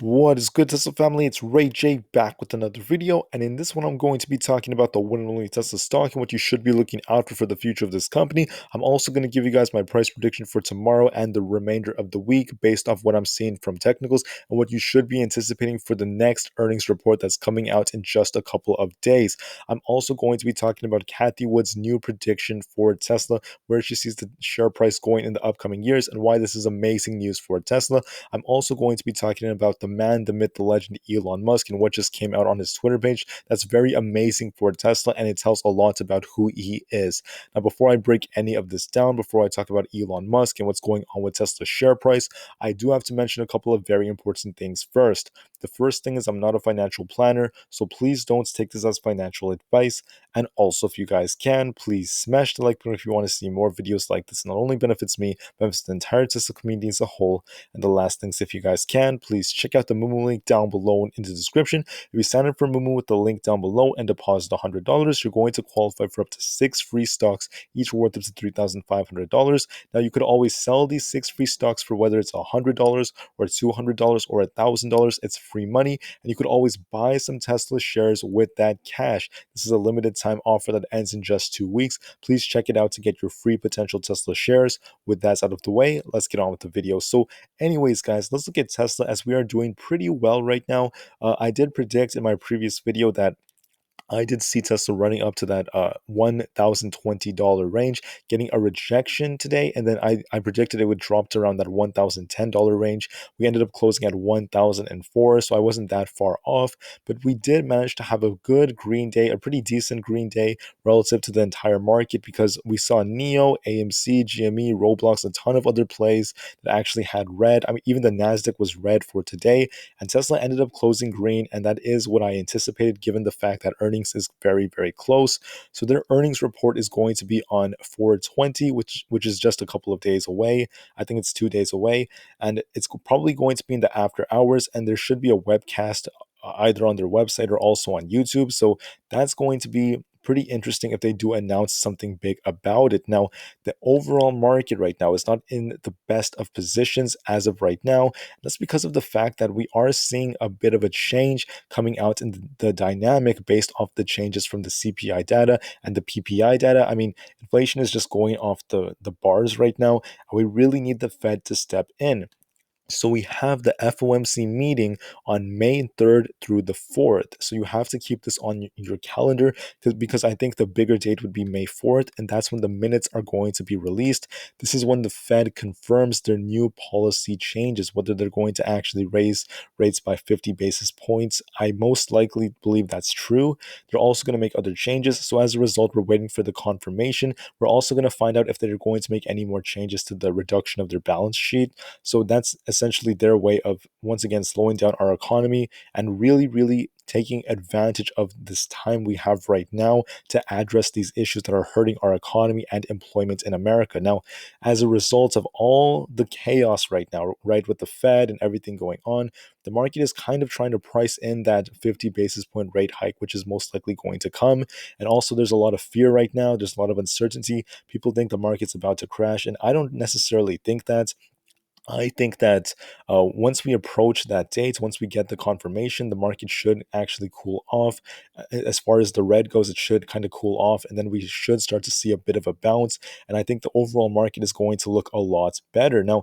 What is good, Tesla family? It's Ray J back with another video, and in this one, I'm going to be talking about the one and only Tesla stock and what you should be looking out for the future of this company. I'm also going to give you guys my price prediction for tomorrow and the remainder of the week based off what I'm seeing from technicals and what you should be anticipating for the next earnings report that's coming out in just a couple of days. I'm also going to be talking about Cathie Wood's new prediction for Tesla, where she sees the share price going in the upcoming years, and why this is amazing news for Tesla. I'm also going to be talking about the man, the myth, the legend, Elon Musk, and what just came out on his Twitter page. That's very amazing for Tesla, and it tells a lot about who he is. Now, before I break any of this down, before I talk about Elon Musk and what's going on with Tesla's share price, I do have to mention a couple of very important things first. The first thing is I'm not a financial planner, so please don't take this as financial advice. And also, if you guys can, please smash the like button if you want to see more videos like this. It not only benefits me, but benefits the entire Tesla community as a whole. And the last things, if you guys can, please check out the Moomoo link down below in the description. If you sign up for Moomoo with the link down below and deposit $100, you're going to qualify for up to 6 free stocks, each worth up to $3,500. Now, you could always sell these 6 free stocks for whether it's $100 or $200 or $1,000. It's free money, and you could always buy some Tesla shares with that cash. This is a limited time offer that ends in just 2 weeks. Please check it out to get your free potential Tesla shares. With that out of the way, let's get on with the video. So anyways, guys, let's look at Tesla as we are doing pretty well right now. I did predict in my previous video that I did see Tesla running up to that $1,020 range, getting a rejection today, and then I predicted it would drop to around that $1,010 range. We ended up closing at 1,004, so I wasn't that far off, but we did manage to have a good green day, a pretty decent green day relative to the entire market, because we saw NEO, AMC, GME, Roblox, a ton of other plays that actually had red. I mean, even the NASDAQ was red for today, and Tesla ended up closing green, and that is what I anticipated given the fact that earnings is very, very close. So their earnings report is going to be on 420, which is just a couple of days away. I think it's 2 days away, and it's probably going to be in the after hours, and there should be a webcast either on their website or also on YouTube. So that's going to be pretty interesting if they do announce something big about it. Now, the overall market right now is not in the best of positions as of right now. That's because of the fact that we are seeing a bit of a change coming out in the dynamic based off the changes from the CPI data and the PPI data. I mean, inflation is just going off the bars right now, and we really need the Fed to step in. So we have the FOMC meeting on May 3rd through the 4th. So you have to keep this on your calendar, because I think the bigger date would be May 4th, and that's when the minutes are going to be released. This is when the Fed confirms their new policy changes, whether they're going to actually raise rates by 50 basis points. I most likely believe that's true. They're also going to make other changes. So as a result, we're waiting for the confirmation. We're also going to find out if they're going to make any more changes to the reduction of their balance sheet. So that's essentially their way of once again slowing down our economy and really, really taking advantage of this time we have right now to address these issues that are hurting our economy and employment in America. Now, as a result of all the chaos right now, right, with the Fed and everything going on, the market is kind of trying to price in that 50 basis point rate hike, which is most likely going to come. And also, there's a lot of fear right now. There's a lot of uncertainty. People think the market's about to crash, and I don't necessarily think that. I think that once we approach that date, once we get the confirmation, the market should actually cool off. As far as the red goes, it should kind of cool off, and then we should start to see a bit of a bounce. And I think the overall market is going to look a lot better. Now,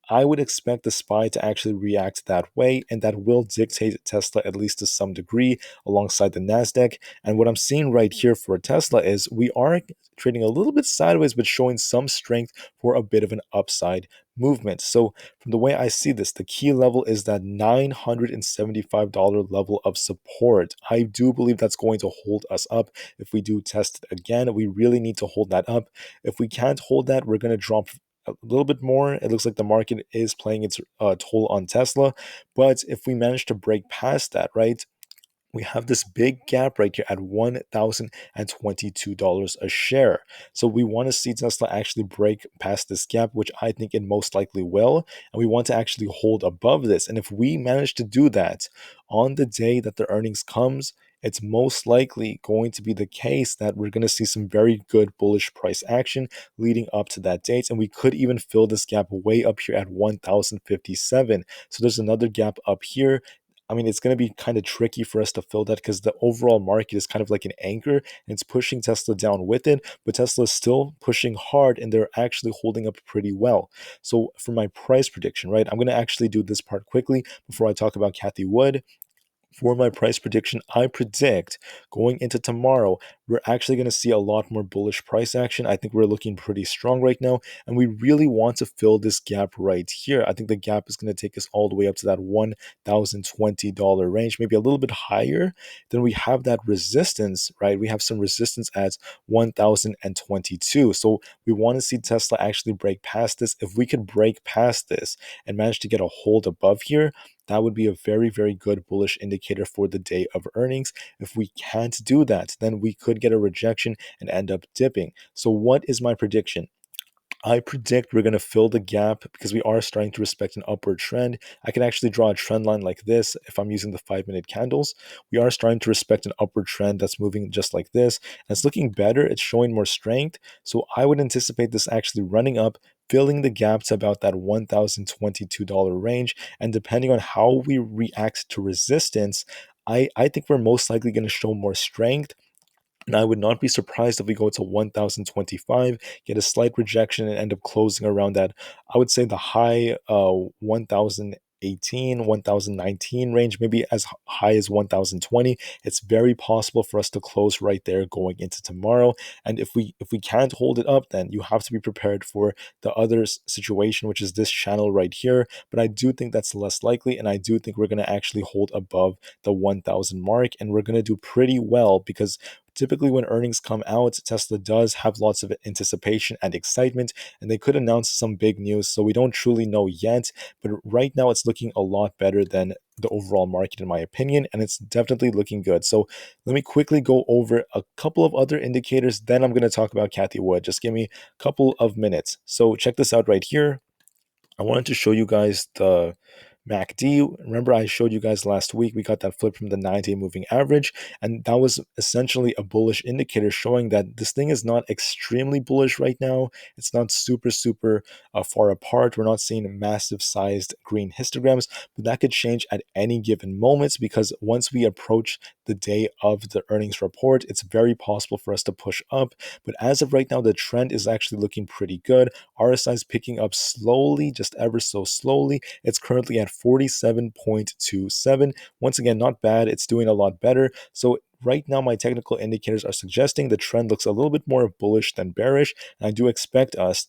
I would expect the SPY to actually react that way, and that will dictate Tesla at least to some degree alongside the NASDAQ. And what I'm seeing right here for Tesla is we are trading a little bit sideways, but showing some strength for a bit of an upside movement. So from the way I see this, the key level is that $975 level of support. I do believe that's going to hold us up. If we do test it again, we really need to hold that up. If we can't hold that, we're going to drop a little bit more. It looks like the market is playing its toll on Tesla. But if we manage to break past that, right, we have this big gap right here at $1,022 a share. So we want to see Tesla actually break past this gap, which I think it most likely will. And we want to actually hold above this. And if we manage to do that on the day that the earnings comes, it's most likely going to be the case that we're going to see some very good bullish price action leading up to that date. And we could even fill this gap way up here at 1057. So there's another gap up here. I mean, it's going to be kind of tricky for us to fill that because the overall market is kind of like an anchor and it's pushing Tesla down with it, but Tesla is still pushing hard and they're actually holding up pretty well. So for my price prediction, right, I'm going to actually do this part quickly before I talk about Cathie Wood. For my price prediction, I predict going into tomorrow, we're actually going to see a lot more bullish price action. I think we're looking pretty strong right now, and we really want to fill this gap right here. I think the gap is going to take us all the way up to that $1,020 range, maybe a little bit higher. Then we have that resistance, right? We have some resistance at 1,022. So we want to see Tesla actually break past this. If we could break past this and manage to get a hold above here, that would be a very, very good bullish indicator for the day of earnings. If we can't do that, then we could get a rejection and end up dipping. So, what is my prediction? I predict we're going to fill the gap because we are starting to respect an upward trend. I can actually draw a trend line like this if I'm using the 5-minute candles. We are starting to respect an upward trend that's moving just like this. And it's looking better. It's showing more strength. So I would anticipate this actually running up, filling the gap to about that $1,022 range. And depending on how we react to resistance, I think we're most likely going to show more strength, and I would not be surprised if we go to 1025, get a slight rejection, and end up closing around that. I would say the high 1018, 1019 range, maybe as high as 1020. It's very possible for us to close right there going into tomorrow. And if we can't hold it up, then you have to be prepared for the other situation, which is this channel right here. But I do think that's less likely, and I do think we're going to actually hold above the 1000 mark, and we're going to do pretty well because typically when earnings come out, Tesla does have lots of anticipation and excitement, and they could announce some big news. So we don't truly know yet, but right now it's looking a lot better than the overall market, in my opinion, and it's definitely looking good. So let me quickly go over a couple of other indicators, then I'm going to talk about Cathie Wood. Just give me a couple of minutes. So check this out right here. I wanted to show you guys the MACD. Remember, I showed you guys last week, we got that flip from the 9-day moving average, and that was essentially a bullish indicator showing that this thing is not extremely bullish right now. It's not super, super far apart. We're not seeing massive sized green histograms, but that could change at any given moment because once we approach the day of the earnings report, it's very possible for us to push up. But as of right now, the trend is actually looking pretty good. RSI is picking up slowly, just ever so slowly. It's currently at 47.27. Once again, not bad. It's doing a lot better. So right now, my technical indicators are suggesting the trend looks a little bit more bullish than bearish. And I do expect us,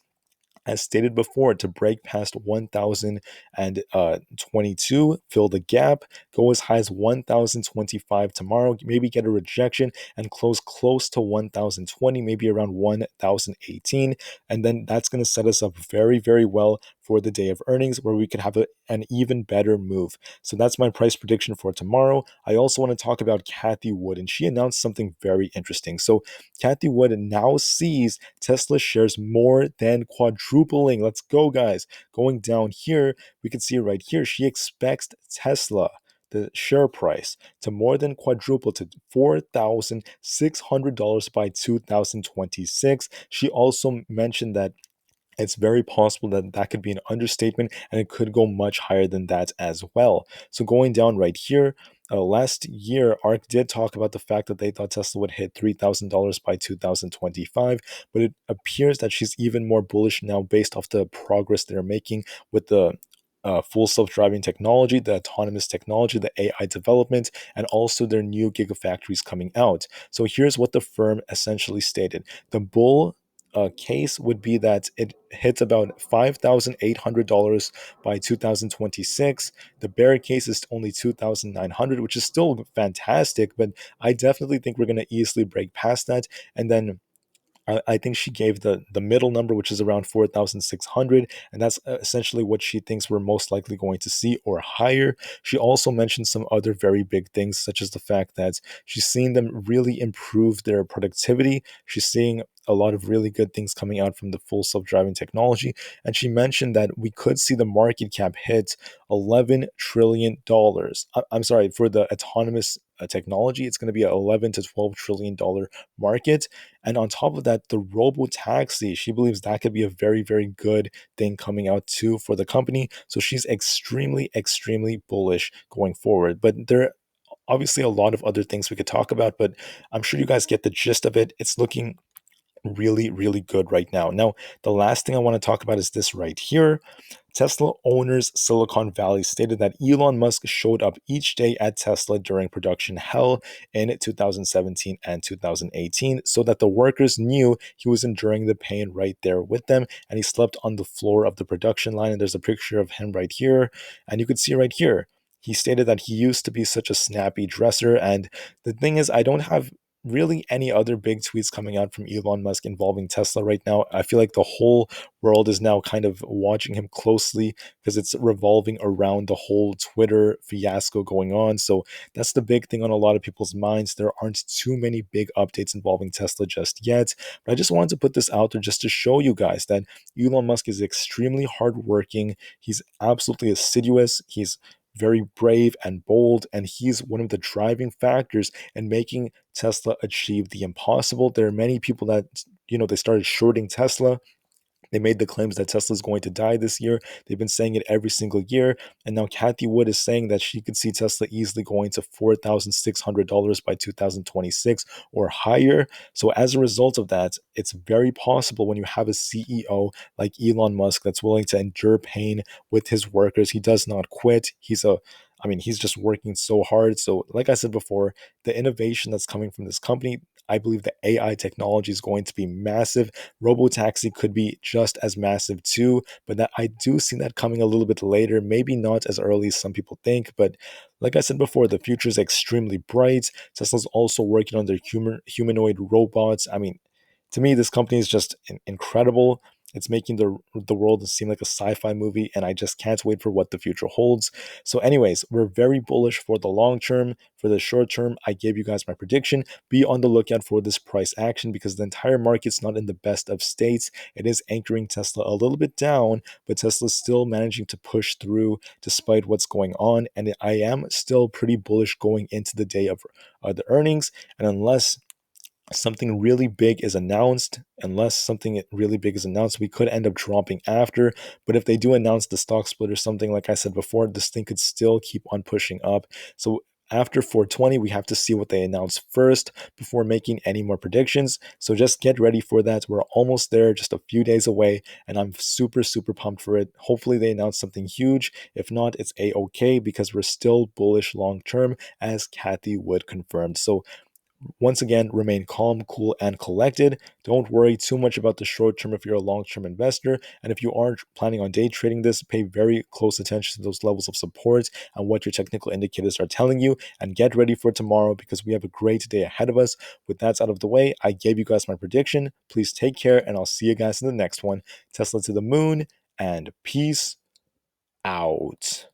as stated before, to break past 1022, fill the gap, go as high as 1025 tomorrow, maybe get a rejection and close close to 1020, maybe around 1018. And then that's going to set us up very, very well for the day of earnings where we could have an even better move. So that's my price prediction for tomorrow. I also want to talk about Cathie Wood, and she announced something very interesting. So Cathie Wood now sees Tesla shares more than quadrupling. Let's go, guys. Going down here, we can see right here, she expects Tesla, the share price, to more than quadruple to $4,600 by 2026. She also mentioned that it's very possible that that could be an understatement and it could go much higher than that as well. So going down right here, last year, ARK did talk about the fact that they thought Tesla would hit $3,000 by 2025, but it appears that she's even more bullish now based off the progress they're making with the full self-driving technology, the autonomous technology, the AI development, and also their new gigafactories coming out. So here's what the firm essentially stated. The bull case would be that it hits about $5,800 by 2026. The bear case is only 2,900, which is still fantastic, but I definitely think we're going to easily break past that. And then I think she gave the middle number, which is around 4,600, and that's essentially what she thinks we're most likely going to see or higher. She also mentioned some other very big things, such as the fact that she's seeing them really improve their productivity. She's seeing a lot of really good things coming out from the full self-driving technology, and she mentioned that we could see the market cap hit $11 trillion. I'm sorry, for the autonomous technology. It's going to be a 11 to 12 trillion dollar market. And on top of that, the robo taxi, she believes that could be a very, very good thing coming out too for the company. So she's extremely, extremely bullish going forward. But there obviously a lot of other things we could talk about, but I'm sure you guys get the gist of it. It's looking really, really good right now. Now, the last thing I want to talk about is this right here. Tesla owners Silicon Valley stated that Elon Musk showed up each day at Tesla during production hell in 2017 and 2018 so that the workers knew he was enduring the pain right there with them, and he slept on the floor of the production line. And there's a picture of him right here, and you could see right here. He stated that he used to be such a snappy dresser. And the thing is, I don't have really any other big tweets coming out from Elon Musk involving Tesla right now. I feel like the whole world is now kind of watching him closely because it's revolving around the whole Twitter fiasco going on. So that's the big thing on a lot of people's minds. There aren't too many big updates involving Tesla just yet. But I just wanted to put this out there just to show you guys that Elon Musk is extremely hardworking. He's absolutely assiduous. He's very brave and bold, and he's one of the driving factors in making Tesla achieve the impossible. There are many people that, they started shorting Tesla. They made the claims that Tesla is going to die this year. They've been saying it every single year. And now Cathie Wood is saying that she could see Tesla easily going to $4,600 by 2026 or higher. So as a result of that, it's very possible when you have a CEO like Elon Musk that's willing to endure pain with his workers. He does not quit. He's just working so hard. So, like I said before, the innovation that's coming from this company, I believe the AI technology is going to be massive. Robotaxi could be just as massive too, but that I do see that coming a little bit later, maybe not as early as some people think. But like I said before, the future is extremely bright. Tesla's also working on their humanoid robots. To me, this company is just incredible. It's making the world seem like a sci-fi movie, and I just can't wait for what the future holds. So, anyways, we're very bullish for the long term. For the short term, I gave you guys my prediction. Be on the lookout for this price action because the entire market's not in the best of states. It is anchoring Tesla a little bit down, but Tesla's still managing to push through despite what's going on. And I am still pretty bullish going into the day of the earnings. And unless something really big is announced, we could end up dropping after. But if they do announce the stock split or something, like I said before, this thing could still keep on pushing up. So after 420, we have to see what they announce first before making any more predictions. So just get ready for that. We're almost there, just a few days away, and I'm super, super pumped for it. Hopefully, they announce something huge. If not, it's a-okay because we're still bullish long term, as Cathie Wood confirmed. So once again, remain calm, cool, and collected. Don't worry too much about the short term if you're a long term investor. And if you aren't planning on day trading this, pay very close attention to those levels of support and what your technical indicators are telling you. And get ready for tomorrow because we have a great day ahead of us. With that out of the way, I gave you guys my prediction. Please take care, and I'll see you guys in the next one. Tesla to the moon, and peace out.